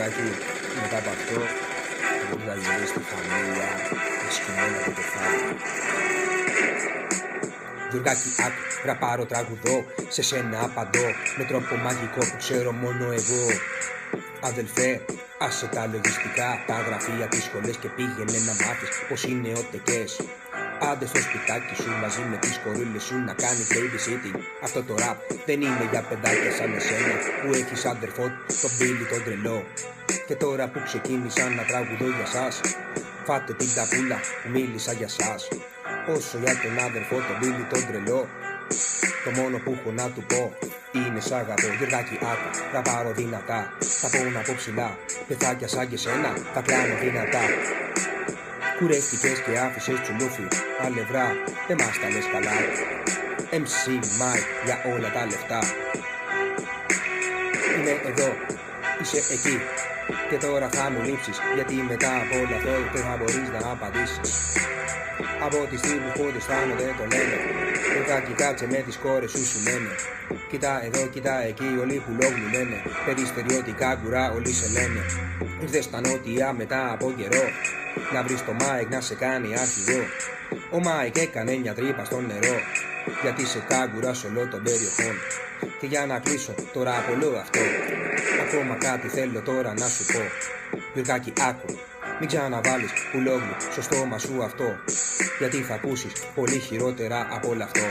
Γιουργάκη, μετά από αυτό μπορεί να γυρίσει τη φαμίλια με σκηνή από το κεφάλι. Γιουργάκη, άκου, ραπάρω, τραγουδώ, σε σένα απαντώ με τρόπο μαγικό που ξέρω μόνο εγώ. Αδελφέ, άσε τα λογιστικά, τα γραφεία, τις σχολές και πήγαινε να μάθεις πως είναι ο τεκές. Άντε στο σπιτάκι σου μαζί με τις κορίλες σου να κάνεις babysitting. Αυτό το rap δεν είναι για παιδάκια σαν εσένα που έχεις αδερφό τον Μπίλι τον τρελό. Και τώρα που ξεκίνησα να τραγουδώ για σας, φάτε την ταπούλα που μίλησα για σας. Όσο για τον αδερφό τον Μπίλι τον τρελό, το μόνο που έχω να του πω είναι σ' αγαπώ. Γιουργάκη, άκου, θα πάρω δυνατά, θα πω να πω ψηλά, πεθάκια σαν και σένα θα κλάνω δυνατά. Κουρεύτηκες και άφησες τσουλούφι, αλευρά, δεν μας τα λες καλά. MC Mike για όλα τα λεφτά. Είμαι εδώ, είσαι εκεί, και τώρα θα μου λείψεις, γιατί μετά από όλο αυτό δεν θα μπορείς να απαντήσεις. Από τη στιγμή που πόντες φτάνω δεν το λένε, Γιουργάκη κάτσε με τις κόρες σου λένε. Κοίτα εδώ, κοίτα εκεί, όλοι που λόγουν λένε, περιστεριώτικα γκουρά όλοι σε λένε. Ήρθες στα νότια μετά από καιρό, να βρεις το Μάικ να σε κάνει αρχηγό. Ο Μάικ έκανε μια τρύπα στο νερό, γιατί σε κάγκουρα σε όλο των περιοχών. Και για να κλείσω τώρα από όλο αυτό, ακόμα κάτι θέλω τώρα να σου πω. Γιουργάκη, άκου, μην ξαναβάλεις πουλόγλου στο στόμα σου αυτό, γιατί θα ακούσεις πολύ χειρότερα από όλο αυτό.